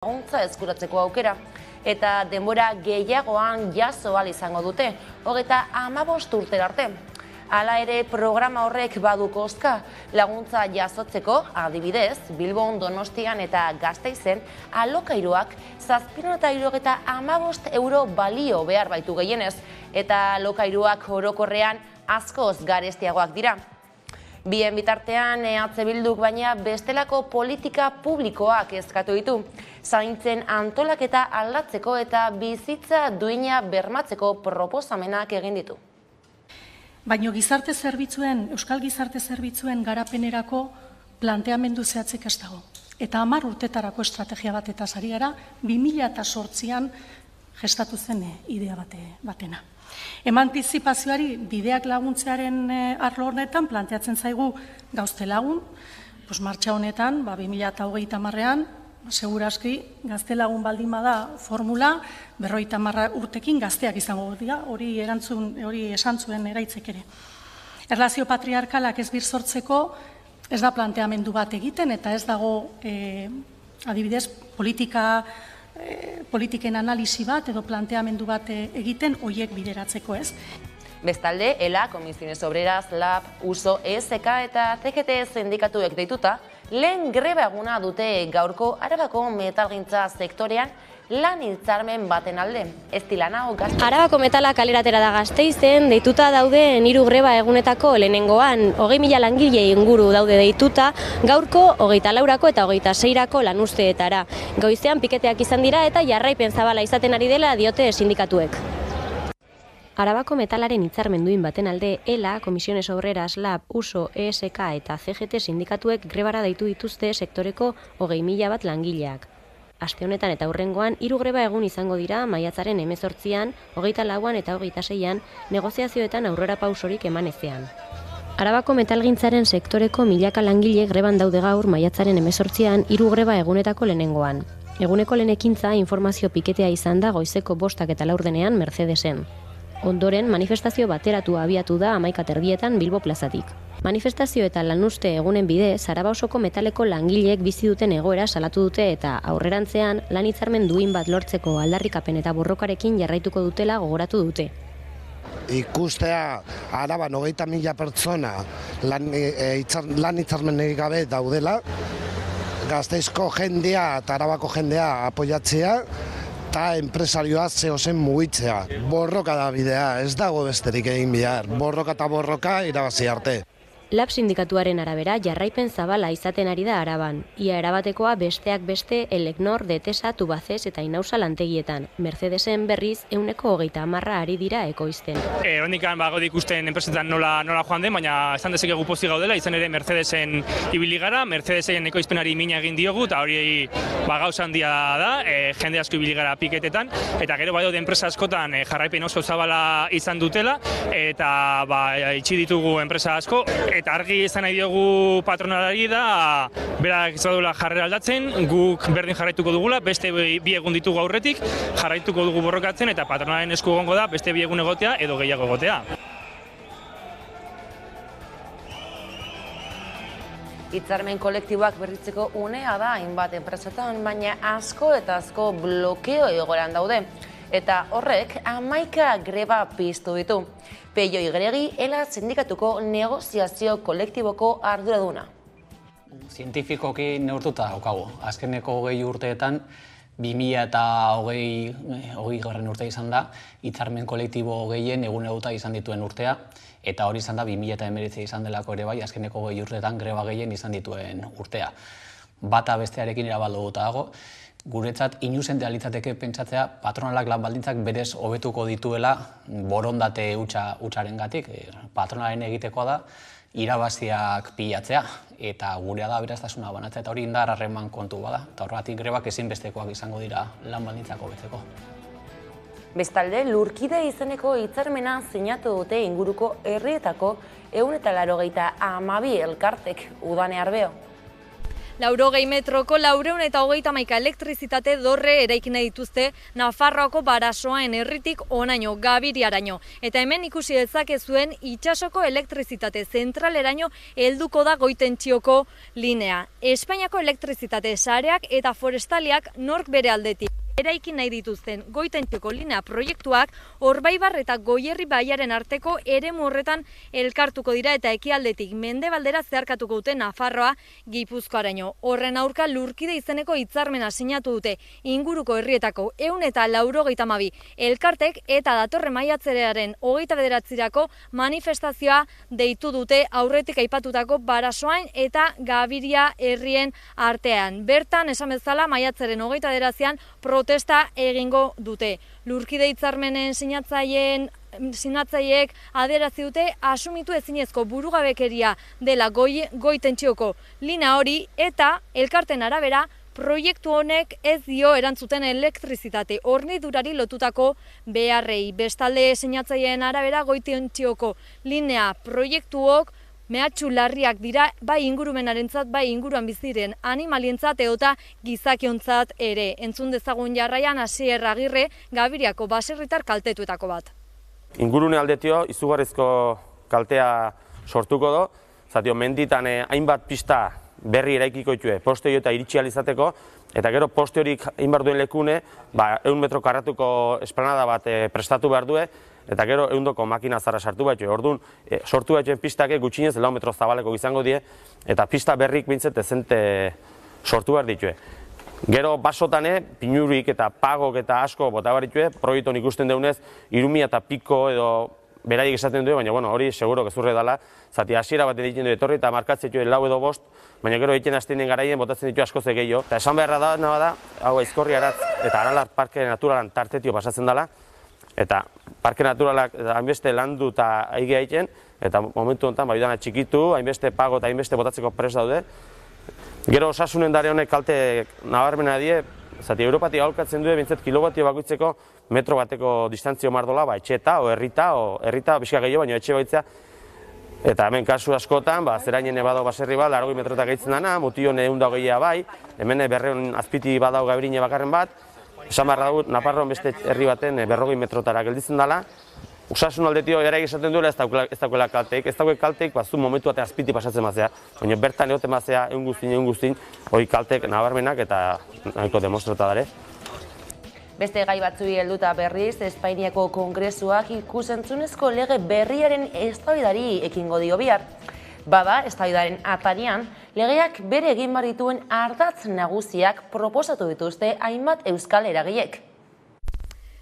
laguntza eskuratzeko aukera eta denbora gehiagoan jaso ahal izango dute, 35 urtera arte. Hala ere, programa horrek badu kostka, laguntza jasotzeko, adibidez, Bilbon, Donostian eta Gasteizen, alokairuak 775 euro balio behar baitu gehienez, eta alokairuak orokorrean askoz garestiagoak dira. Bien bitartean, EH Bilduk baina bestelako politika publikoak eskatu ditu. Zaintzen antolaketa aldatzeko eta bizitza duina bermatzeko proposamenak egin ditu. Baina gizarte zerbitzuen, euskal gizarte zerbitzuen garapenerako planteamendu zehatzik ez dago. Eta 10 urtetarako estrategia bat eta ari gara 2008an gestatu zen idea batena. Emantzipazioari bideak laguntzearen arlo honetan planteatzen zaigu gauzte lagun, martxa honetan 2030ean, segurazki gazte lagun baldin bada formula, 50 urtekin gazteak izango dira, hori esan zuen Eraitzek ere. Erlazio patriarkalak ez birsortzeko ez da planteamendu bat egiten eta ez dago adibidez politiken analisi bat edo planteamendu bat egiten horiek bideratzeko ez. Bestalde, ELA, Comisiones Obreras, LAB, USO, ESK eta CGT sindikatuek deituta, lehen greba eguna dute gaurko Arabako metalgintza sektorean lan hitzarmen baten alde. Ez dilanao Gasteizen. Arabako metala kaleratera da Gasteizen, deituta daude 3 greba egunetako lehenengoan, 20.000 langile inguru daude deituta, gaurko 24ko eta 26ko lanuzteetara. Goizean piketeak izan dira eta jarraipen zabala izaten ari dela diote sindikatuek. Arabako metalaren hitzarmen duin baten alde, ELA, Comisiones Obreras, LAB, USO, ESK eta CGT sindikatuek grebara deitu dituzte sektoreko 20.000 bat langileak. Aste honetan eta hurrengoan 3 greba egun izango dira maiatzaren 18an, 24an eta 26an negoziazioetan aurrera pausorik eman ezean. Arabako metalgintzaren sektoreko milaka langile greban daude gaur maiatzaren 18an 3 greba egunetako lehenengoan. Eguneko lehen ekintza informazio piketea izan da goizeko 5 eta 4 Mercedesen. Ondoren, manifestazio bateratu abiatu da 11:30 Bilbo plazatik. Manifestazio eta lanuzte egunen bidez, Araba osoko metaleko langileek bizi duten egoera salatu dute eta aurrerantzean lan hitzarmen duin bat lortzeko aldarrikapen eta borrokarekin jarraituko dutela gogoratu dute. Ikustea Araban 20.000 pertsona lan hitzarmenik gabe daudela, Gasteizko jendea eta Arabako jendea apoiatzea, eta enpresarioa zehozen mugitzea. Borroka da bidea, ez dago besterik egin behar. Borroka eta borroka irabazi arte. LAB sindikatuaren arabera jarraipen zabala izaten ari da Araban. Ia erabatekoa besteak beste Elecnor, Detesa, Tubacés eta Inausa lantegietan. Mercedesen berriz 130 ari dira ekoizten. Hondikan bago ikusten enpresetan nola joan den, baina esan dezakegu pozik gaudela, izan ere Mercedesen ibili gara, Mercedesen ekoizpenari mina egin diogu, eta hori gauza handia da, jende asko ibili gara piketetan, eta gero bai daude enpresa askotan jarraipen oso zabala izan dutela, eta itxi ditugu enpresa asko, eta argi izan nahi diogu patronalari da, berak ez badula jarrera aldatzen, guk berdin jarraituko dugula, beste 2 egun ditugu aurretik, jarraituko dugu borrokatzen, eta patronalaren esku egongo da, beste 2 egun egotea edo gehiago egotea. Hitzarmen kolektiboak berritzeko unea da hainbat enpresetan, baina asko eta asko blokeo egoeran daude. Eta horrek 11 greba piztu ditu. Peio Igregi, ELA sindikatuko negoziazio kolektiboko arduraduna. Zientifikoki neurtuta daukagu. Azkeneko 20 urteetan, 2020 urtea izan da, hitzarmen kolektibo gehien eguneguta izan dituen urtea, eta hori izan da 2019 izan delako ere bai, azkeneko 20 urteetan greba gehien izan dituen urtea. Bata bestearekin erabalduta dago, guretzat inuzente alitzateke pentsatzea patronalak lan baldintzak berez hobetuko dituela borondate hutsaren gatik. Patronalen egitekoa da irabaziak pilatzea eta gurea da aberastasuna banatzea eta hori indar harreman kontu bada. Eta horregatik grebak ezinbestekoak izango dira lan baldintzak hobetzeko. Bestalde, Lurkide izeneko hitzarmena sinatu dute inguruko herrietako 182 elkartek Udane Arbeo. 80 metroko 431 elektrizitate dorre eraiki nahi dituzte Nafarroako Barasoain herritik honaino Gabiriaraino. Eta hemen ikusi dezakezuen itsasoko elektrizitate zentraleraino helduko da goitentzioko linea. Espainiako elektrizitate sareak eta forestaliak nork bere aldetik eraiki nahi dituzten goitentzioko linea proiektuak Orbaibar eta Goierri baiaren arteko eremu horretan elkartuko dira eta ekialdetik mendebaldera zeharkatuko dute Nafarroa Gipuzkoaraino. Horren aurka Lurkide izeneko hitzarmena sinatu dute inguruko herrietako 192 elkartek eta datorren maiatzearen 29rako manifestazioa deitu dute aurretik aipatutako Barasoain eta Gabiria herrien artean. Bertan, esan bezala, maiatzaren 29an protesta egingo dute. Lurkide hitzarmenen sinatzaileek adierazi dute asumitu ezinezko burugabekeria dela goitentzioko linea hori eta elkarten arabera proiektu honek ez dio erantzuten elektrizitate hornidurari lotutako beharrei. Bestalde sinatzaileen arabera goitentzioko linea proiektuok mehatxu larriak dira bai ingurumenarentzat, bai inguruan biziren animalientzat edota gizakiontzat ere. Entzun dezagun jarraian Asier Agirre, Gabiriako baserritar kaltetuetako bat. Ingurune aldetio izugarrizko kaltea sortuko do, zatio menditan hainbat pista berri eraikiko ditue poste eta iritsi ahal izateko, eta gero poste horik hainbat duen lekune, 100 metro karratuko esplanada bat prestatu behar due, eta gero 100ko makina zara sartu batxue. Orduan, sortu batxuen pistak gutxinez 4 metro zabaleko izango die, eta pista berrik bintzet ezente sortu behar ditue. Gero basotane, pinurik eta pagok eta asko bota baritue, proiekton ikusten deunez, 3000 eta piko edo beraiek esaten du, baina hori seguro gezurre dela, zati hasiera bat egiten du etorri eta markatzen ditu 4 edo 5, baina gero egiten hasten garaien botatzen ditu asko ze gehiago. Eta esan beharra da, hau Aizkorri Aratz eta Aralar Parke Naturalan tartetio pasatzen dela, eta Parke Naturalak hainbeste landu eta aige egiten, eta momentu honetan bidana txikitu, hainbeste pago eta hainbeste botatzeko prest daude. Gero osasunen dare honek kalte nabarmena die, zati Europatik aholkatzen du bintzet kilovatio bakoitzeko metro bateko distantzio mardola, etxeta, o herrita, bizka gehiago, baina etxe baitza. Eta hemen kasu askotan, zerainen badago baserri bat, 80 metrotak gehitzen dana, mution 120 bai, hemen 200 azpiti badago Gabirine bakarren bat, esan behar dugu, Nafarroan beste herri baten 40 metrotara gelditzen dela. Osasun aldetio eraik esaten duela ez daukela kalteik, zu momentu batean azpiti pasatzen mazea, baina bertan egoten mazea, egun guztin, hori kaltek nabarmenak eta nahiko demostrata dare. Beste gai batzui helduta berriz, Espainiako Kongresuak ikusentzunezko lege berriaren eztabaidari ekingo dio bihar. Bada, eztabaidaren atarian, legeak bere egin behar dituen ardatz nagusiak proposatu dituzte hainbat euskal eragilek.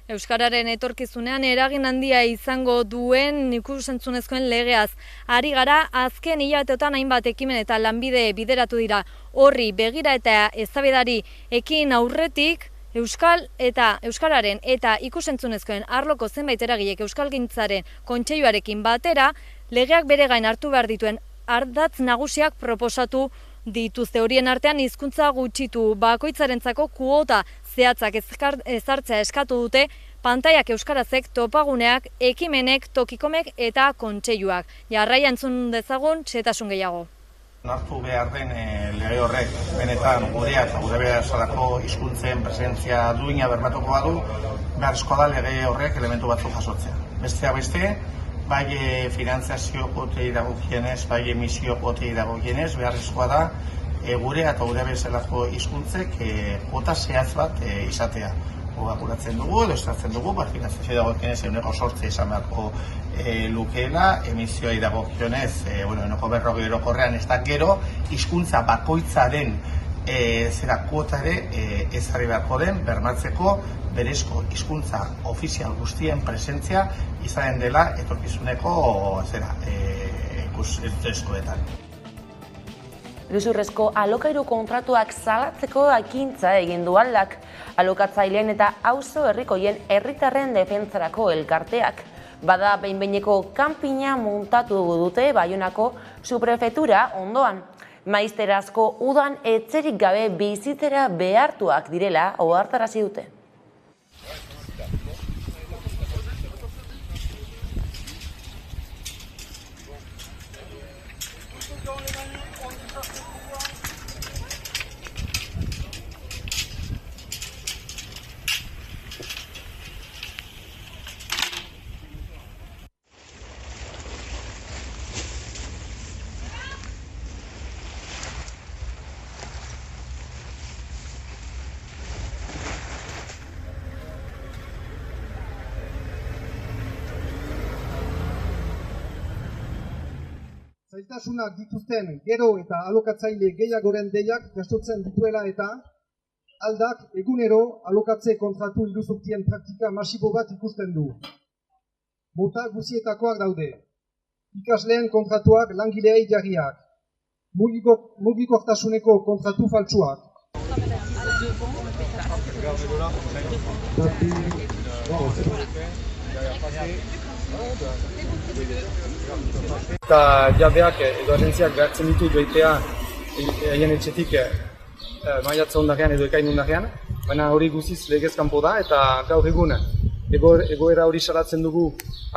Euskararen etorkizunean eragin handia izango duen ikusentzunezkoen legeaz. Ari gara, azken hilabeteotan hainbat ekimen eta lanbide bideratu dira. Horri begira eta eztabaidari ekin aurretik, Euskararen eta ikusentzunezkoen arloko zenbait eragilek Euskalgintzaren Kontseiluarekin batera, legeak bere gain hartu behar dituen ardatz nagusiak proposatu dituzte. Horien artean hizkuntza gutxitu bakoitzarentzako kuota zehatzak ezartzea eskatu dute, pantaiak euskarazek, topaguneak, ekimenek, tokikomek eta kontseiluak. Jarraia entzun dezagun, xehetasun gehiago. Hartu behar den lege horrek benetan gurea eta gure bezalako hizkuntzen presentzia duina bermatuko badu, beharrezkoa da lege horrek elementu batzuk jasotzea. Besteak beste, bai finantzazio kuotei dagokienez, bai emisio kuotei dagokienez, beharrezkoa da gure eta gure bezalako hizkuntzek kuota zehatz bat izatea. Gogakuratzen dugu edo estatzen dugu, finantzazio dagokienez 8% izan beharko lukeela, emisioei dagokionez 40 orokorrean ez da gero, hizkuntza bakoitzaren kuota ere ezarri beharko den bermatzeko berezko hizkuntza ofizial guztien presentzia izanen dela etorkizuneko ikusentzunezkoetan. Iruzurrezko alokairu kontratuak salatzeko ekintza egin du Aldak, alokatzaileen eta auzo herrikoien herritarren defentsarako elkarteak. Bada behin-behineko kanpina montatu dute Baionako subprefetura ondoan. Maizterazko udan etxerik gabe bizitzera behartuak direla ohartarazi dute. zailtasunak dituzten gero eta alokatzaile gehiagoren deiak jasotzen dituela eta aldak egunero alokatze kontratu iruzurtien praktika masibo bat ikusten du. Mota guzietakoak daude. Ikasleen kontratuak langileei jarriak. Mugikortasuneko kontratu faltsuak. Eta jabeak edo agentziak behartzen ditu joitea haien etxetik maiatza ondarean edo ekain ondarean, baina hori guziz legez kanpo da eta gaur egun egoera hori salatzen dugu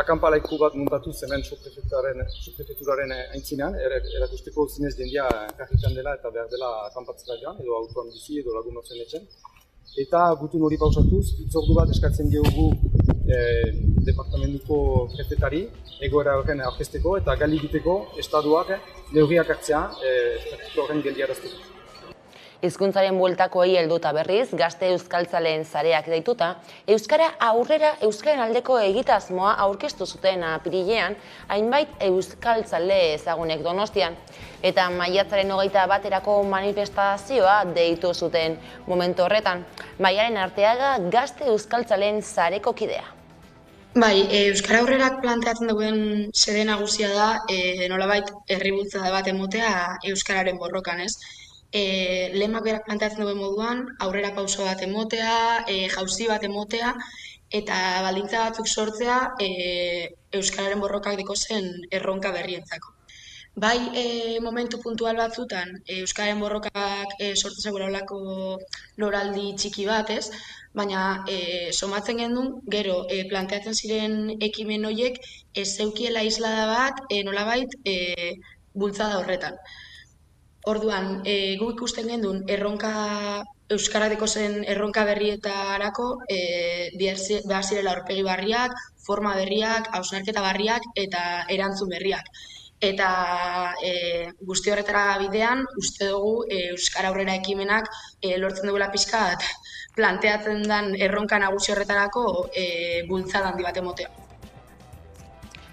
akanpalaiku bat muntatu hemen subprefeturaren aintzinean, erakusteko zinez jendia karrikan dela eta behar dela akanpatzera joan, edo autoan bizi edo lagun batzen etxen. Eta gutun hori pausatuz, itzordu bat eskatzen diogu departamentuko prefetari egoera horren aurkezteko eta gali egiteko estaduak neurriak hartzea horren geldiarazteko. Hizkuntzaren bueltakoei helduta berriz, gazte euskaltzaleen sareak deituta, euskara aurrera euskaren aldeko egitasmoa aurkeztu zuten apirilean, hainbait euskaltzale ezagunek Donostian. Eta maiatzaren 21erako manifestazioa deitu zuten momentu horretan. Maialen Arteaga gazte euskaltzaleen sareko kidea. Bai, Euskara Aurrerak planteatzen duen xede nagusia da, nolabait herri bultzada bat emotea euskararen borrokan, ez? Lemak berak planteatzen duen moduan, aurrera pauso bat emotea, jauzi bat emotea, eta baldintza batzuk sortzea euskararen borrokak dikozen erronka berrientzako. Bai, momentu puntual batzutan, euskararen borrokak sortzen seguralako loraldi txiki bat, ez? Baina somatzen genuen, gero planteatzen ziren ekimen horiek ez zeukiela islada bat nolabait bultzada horretan. Orduan, gu ikusten genuen euskarateko zen erronka berrietarako behar zirela aurpegi berriak, forma berriak, hausnarketa berriak eta erantzun berriak. Eta guzti horretara bidean, uste dugu Euskara Aurrera ekimenak lortzen dugula pixkat planteatzen den erronka nagusi horretarako bultzada handi bat emotea.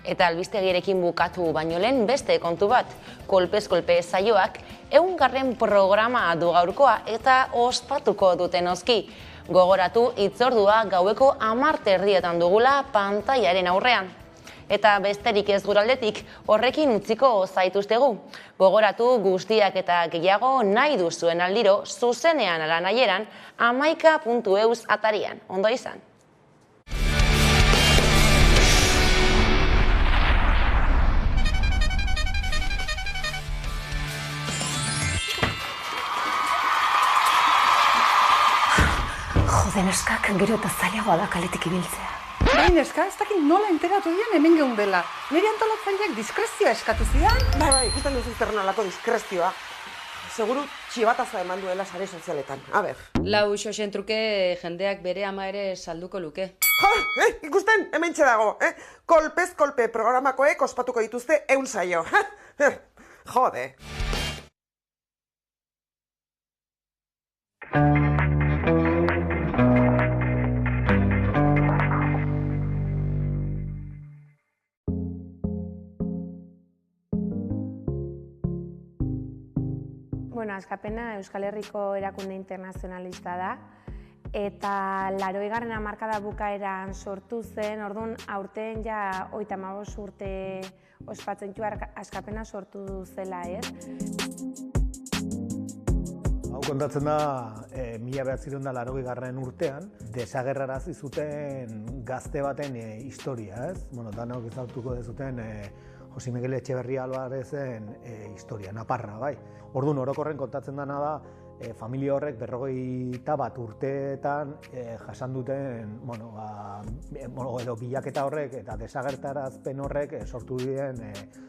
Eta albistegiarekin bukatu baino lehen beste kontu bat, kolpez kolpe saioak 100. programa du gaurkoa eta ospatuko dute noski. Gogoratu hitzordua gaueko 10:30 dugula pantailaren aurrean. Eta besterik ez guraldetik horrekin utziko zaituztegu. Gogoratu guztiak eta gehiago nahi duzuen aldiro zuzenean ala nahieran 11.eus atarian. Ondo izan. Jode, neskak gero eta zailagoa da kaletik ibiltzea. Bai, neska, ez dakit nola enteratu dian hemen geundela. Nire antolatzaileak diskrezioa eskatu zidan. Bai, ikusten duzu zer nolako diskrezioa. Seguru txibataza eman duela sare sozialetan. A ber. Lau xoxen truke jendeak bere ama ere salduko luke. Ja, ikusten, hemen dago. Kolpez kolpe programakoek ospatuko dituzte 100 saio. Jode. Bueno, Askapena Euskal Herriko erakunde internazionalista da eta 80. hamarkada bukaeran sortu zen, orduan aurten ja 35 urte ospatzen du Askapena sortu zela, ez? Hau kontatzen da 1980 urtean desagerrarazi zuten gazte baten historia, ez? Bueno, danok ezagutuko dezuten Jose Miguel Etxeberria Albarezen historia, naparra, bai. Orduan, orokorren kontatzen dena da, familia horrek 51 urteetan jasan duten, edo bilaketa horrek eta desagertarazpen horrek sortu diren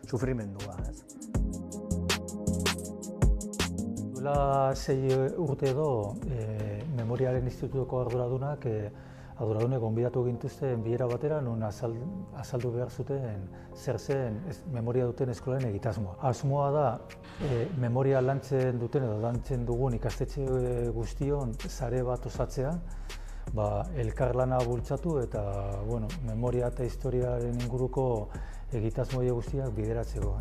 sufrimendua, ez. Duela 6 urte edo, Memoriaren Institutuko arduradunak gonbidatu gintuzten bilera batera, non azaldu behar zuten zer zen memoria duten eskolaren egitasmoa. Asmoa da, memoria lantzen duten edo lantzen dugun ikastetxe guztion sare bat osatzea, elkarlana bultzatu eta memoria eta historiaren inguruko egitasmoia guztiak bideratzeko.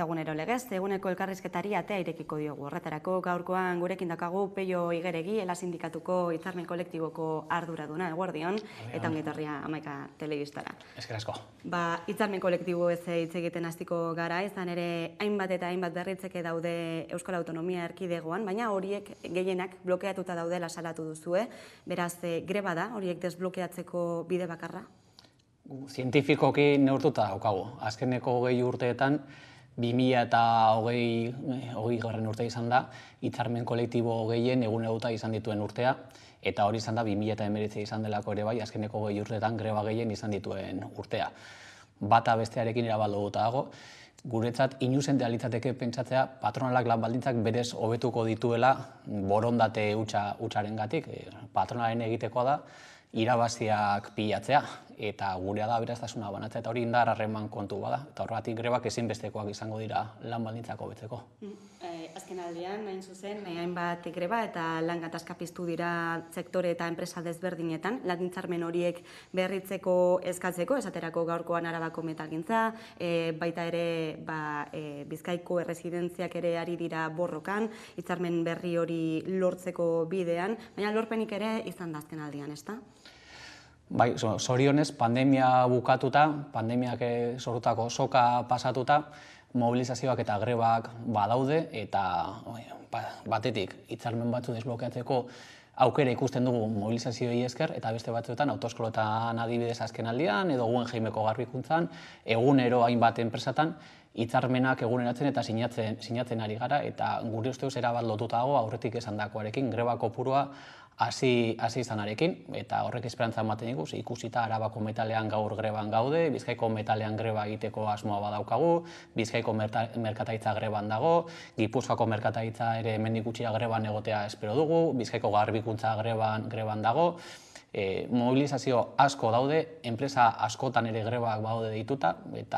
eta egunero legez, eguneko elkarrizketari atea irekiko diogu. Horretarako gaurkoan gurekin dakagu Peio Igeregi, Ela Sindikatuko hitzarmen kolektiboko arduraduna, eguerdion, eta ongetorria Hamaika telebistara. Esker asko. Hitzarmen kolektibo ez hitz egiten hastiko gara, izan ere hainbat eta hainbat berritzeke daude Euskal Autonomia Erkidegoan, baina horiek gehienak blokeatuta daudela salatu duzue, beraz greba da, horiek desblokeatzeko bide bakarra? Zientifikoki neurtuta daukagu. Azkeneko 20 urteetan, 2020 urtea izan da, hitzarmen kolektibo gehien eguneguta izan dituen urtea, eta hori izan da 2019 izan delako ere bai, azkeneko 20 urteetan greba gehien izan dituen urtea. Bata bestearekin erabalduta dago, guretzat inuzente alitzateke pentsatzea patronalak lan baldintzak berez hobetuko dituela borondate hutsarengatik. Patronalen egitekoa da irabaziak pilatzea eta gurea da aberastasuna banatzea, eta hori indar harreman kontu bada, eta horregatik grebak ezinbestekoak izango dira lan baldintzak hobetzeko. Azken aldean, hain zuzen, hainbat greba eta lan gatazka piztu dira sektore eta enpresa desberdinetan, lan hitzarmen horiek berritzeko eskatzeko, esaterako gaurkoan Arabako metalgintza, baita ere Bizkaiko erresidentziak ere ari dira borrokan, hitzarmen berri hori lortzeko bidean, baina lorpenik ere izan da azken aldean, ezta? Bai, zorionez, pandemia bukatuta, pandemiak sortutako soka pasatuta, mobilizazioak eta grebak badaude, eta batetik hitzarmen batzu desblokeatzeko aukera ikusten dugu mobilizazioei esker, eta beste batzuetan autoeskolotan adibidez azken aldian, edo Guggenheimeko garbikuntzan, egunero hainbat enpresatan, hitzarmenak eguneratzen eta sinatzen ari gara, eta gure ustez erabat lotuta dago aurretik esandakoarekin, greba kopurua hasi izanarekin, eta horrek esperantza ematen digu, ikusita Arabako metalean gaur greban gaude, Bizkaiko metalean greba egiteko asmoa badaukagu, Bizkaiko merkataritza greban dago, Gipuzkoako merkataritza ere hemendik gutxira greban egotea espero dugu, Bizkaiko garbikuntza greban dago, mobilizazio asko daude, enpresa askotan ere grebak badaude deituta, eta